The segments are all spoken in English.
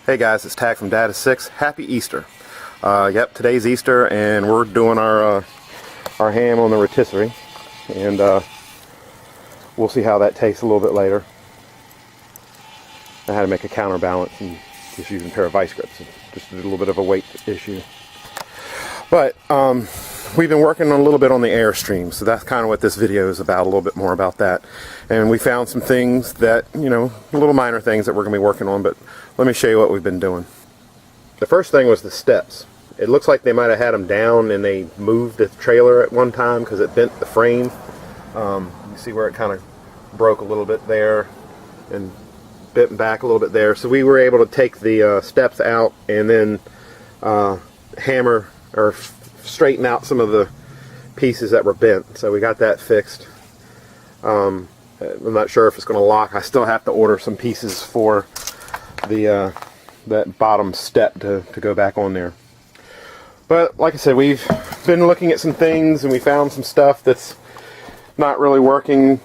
Hey guys, it's Tag from Data6. Happy Easter. Yep, today's Easter and we're doing our ham on the rotisserie, and we'll see how that tastes a little bit later. I had to make a counterbalance and just using a pair of vice grips. Just a little bit of a weight issue. But we've been working on a little bit on the Airstream, so that's kind of what this video is about, a little bit more about that. And we found some things that, you know, little minor things that we're going to be working on, but let me show you what we've been doing. The first thing was the steps. It looks like they might have had them down and they moved the trailer at one time because it bent the frame. You see where it kind of broke a little bit there and bent back a little bit there. So we were able to take the steps out and then hammer or straighten out some of the pieces that were bent. So we got that fixed. I'm not sure if it's going to lock. I still have to order some pieces for the that bottom step to go back on there. But like I said, we've been looking at some things and we found some stuff that's not really working.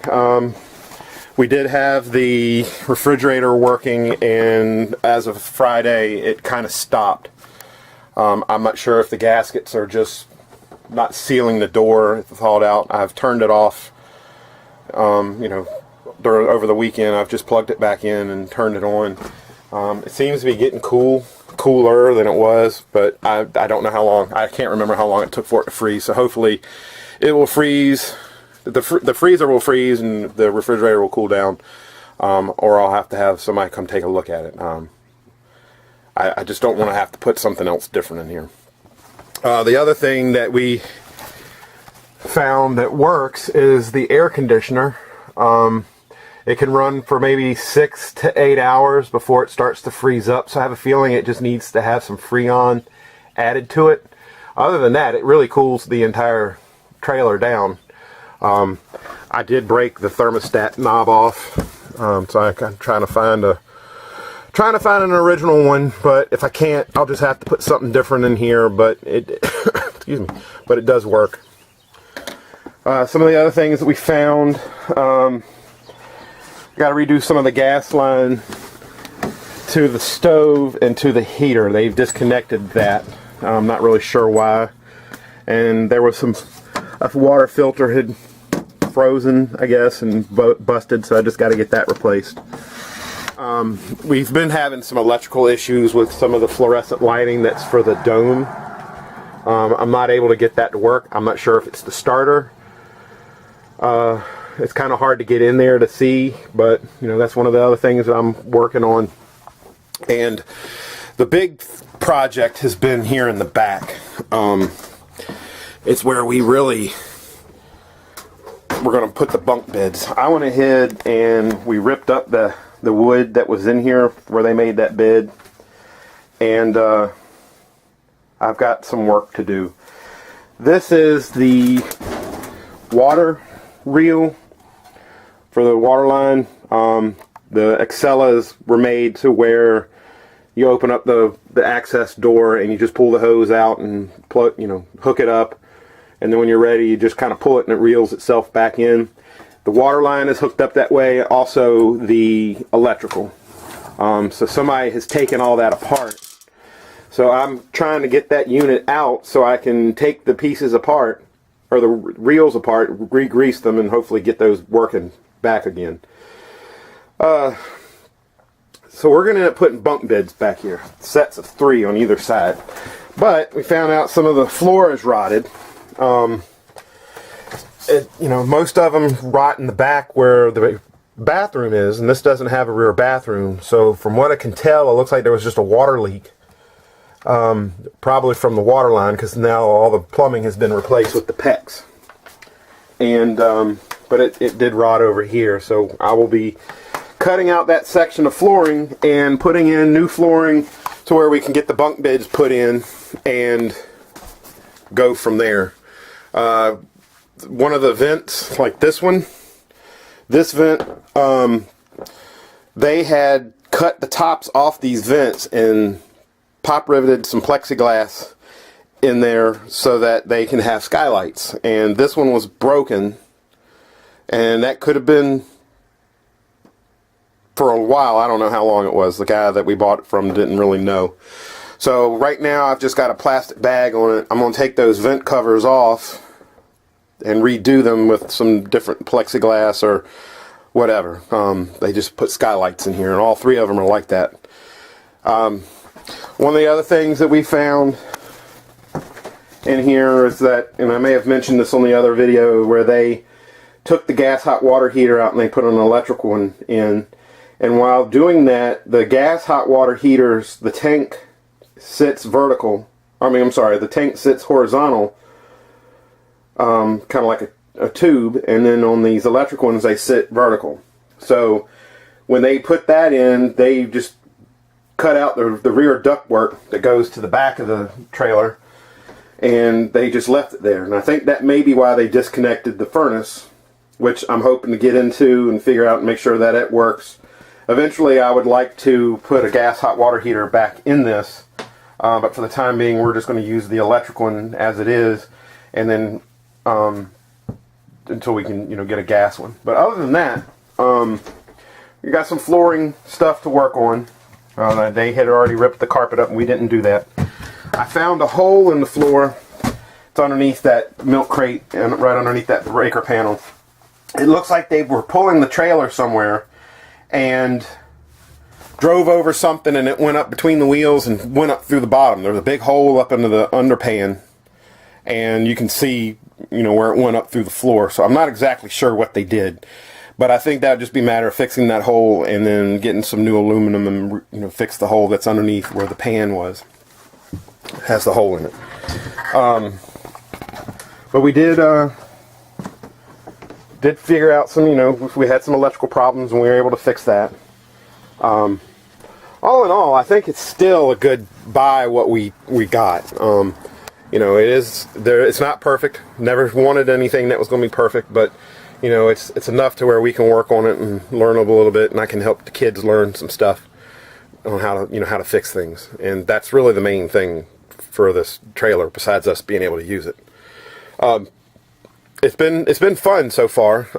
We did have the refrigerator working, and as of Friday it kind of stopped. I'm not sure if the gaskets are just not sealing the door. It's thawed out. I've turned it off. You know, over the weekend I've just plugged it back in and turned it on. It seems to be getting cooler than it was, but I don't know how long. I can't remember how long it took for it to freeze. So hopefully it will freeze. The freezer will freeze and the refrigerator will cool down, or I'll have to have somebody come take a look at it. I just don't want to have to put something else different in here. The other thing that we found that works is the air conditioner. It can run for maybe 6 to 8 hours before it starts to freeze up, so I have a feeling it just needs to have some Freon added to it. Other than that, it really cools the entire trailer down. I did break the thermostat knob off, so I'm trying to find an original one, but if I can't, I'll just have to put something different in here, but it excuse me, but it does work. Some of the other things that we found, got to redo some of the gas line to the stove and to the heater. They've disconnected that. I'm not really sure why. And there was a water filter had frozen, I guess, and busted, so I just got to get that replaced. We've been having some electrical issues with some of the fluorescent lighting that's for the dome. I'm not able to get that to work. I'm not sure if it's the starter. It's kind of hard to get in there to see, but you know, that's one of the other things that I'm working on. And the big project has been here in the back. It's where we're going to put the bunk beds. I went ahead and we ripped up the wood that was in here where they made that bed, and I've got some work to do. This is the water reel for the water line. The Excellas were made to where you open up the access door and you just pull the hose out and plug, you know, hook it up, and then when you're ready you just kind of pull it and it reels itself back in. The water line is hooked up that way, also the electrical. So somebody has taken all that apart. So I'm trying to get that unit out so I can take the pieces apart, or the reels apart, re-grease them, and hopefully get those working back again. So we're going to end up putting bunk beds back here, sets of 3 on either side. But we found out some of the floor is rotted. You know, most of them rot in the back where the bathroom is, and this doesn't have a rear bathroom. So from what I can tell, it looks like there was just a water leak. Probably from the water line, because now all the plumbing has been replaced with the PEX. And but it did rot over here, so I will be cutting out that section of flooring and putting in new flooring to where we can get the bunk beds put in and go from there. One of the vents, like this one, this vent, they had cut the tops off these vents and pop riveted some plexiglass in there so that they can have skylights, and this one was broken, and that could have been for a while. I don't know how long it was. The guy that we bought it from didn't really know. So right now I've just got a plastic bag on it. I'm going to take those vent covers off and redo them with some different plexiglass or whatever. They just put skylights in here, and all three of them are like that. One of the other things that we found in here is that, and I may have mentioned this on the other video, where they took the gas hot water heater out and they put an electric one in. And while doing that, the gas hot water heaters, the tank sits vertical. The tank sits horizontal, kind of like a tube, and then on these electric ones they sit vertical. So when they put that in, they just cut out the rear ductwork that goes to the back of the trailer, and they just left it there. And I think that may be why they disconnected the furnace, which I'm hoping to get into and figure out and make sure that it works. Eventually I would like to put a gas hot water heater back in this, but for the time being we're just going to use the electric one as it is, and then until we can get a gas one. But other than that, we got some flooring stuff to work on. They had already ripped the carpet up and we didn't do that. I found a hole in the floor. It's underneath that milk crate and right underneath that breaker panel. It looks like they were pulling the trailer somewhere and drove over something, and it went up between the wheels and went up through the bottom. There's a big hole up into the underpan, and you can see where it went up through the floor. So I'm not exactly sure what they did, but I think that would just be a matter of fixing that hole and then getting some new aluminum and fix the hole that's underneath where the pan was. It has the hole in it. But we did figure out some, we had some electrical problems and we were able to fix that. All in all, I think it's still a good buy what we got. It's not perfect. Never wanted anything that was going to be perfect, but it's enough to where we can work on it and learn a little bit, and I can help the kids learn some stuff on how to fix things. And that's really the main thing for this trailer, besides us being able to use it. It's been fun so far.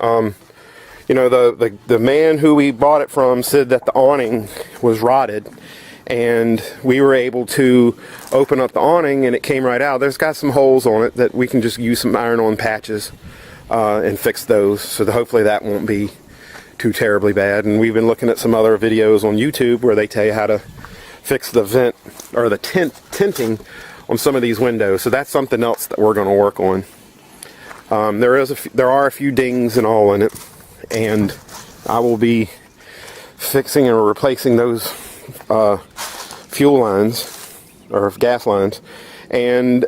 The man who we bought it from said that the awning was rotted, and we were able to open up the awning and it came right out. There's got some holes on it that we can just use some iron-on patches and fix those, so hopefully that won't be too terribly bad. And we've been looking at some other videos on YouTube where they tell you how to fix the vent or the tinting on some of these windows, so that's something else that we're going to work on. There are a few dings and all in it, and I will be fixing or replacing those fuel lines or gas lines. And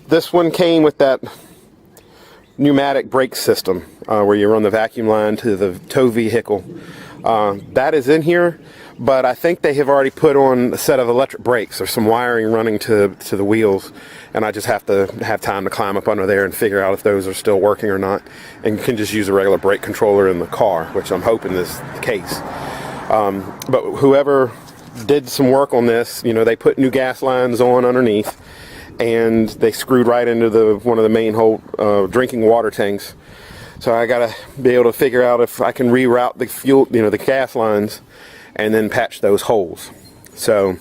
this one came with that pneumatic brake system where you run the vacuum line to the tow vehicle. That is in here, but I think they have already put on a set of electric brakes. There's some wiring running to the wheels, and I just have to have time to climb up under there and figure out if those are still working or not, and you can just use a regular brake controller in the car, which I'm hoping is the case. But whoever did some work on this, they put new gas lines on underneath, and they screwed right into one of the main drinking water tanks. So I gotta be able to figure out if I can reroute the fuel, the gas lines, and then patch those holes. So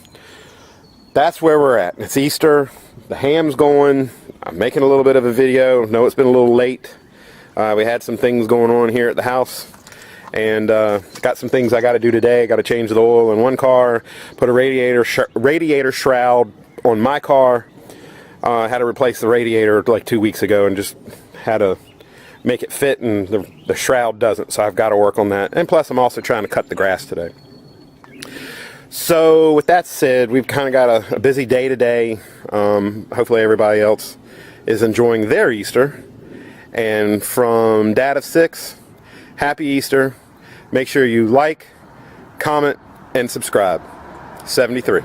that's where we're at. It's Easter. The ham's going. I'm making a little bit of a video. No, it's been a little late. We had some things going on here at the house, and got some things I got to do today. Got to change the oil in one car, put a radiator shroud on my car. I had to replace the radiator like 2 weeks ago, and just had to make it fit, and the shroud doesn't, so I've got to work on that. And plus I'm also trying to cut the grass today. So with that said, we've kind of got a busy day today. Hopefully everybody else is enjoying their Easter. And from Dad of 6, happy Easter. Make sure you like, comment, and subscribe. 73.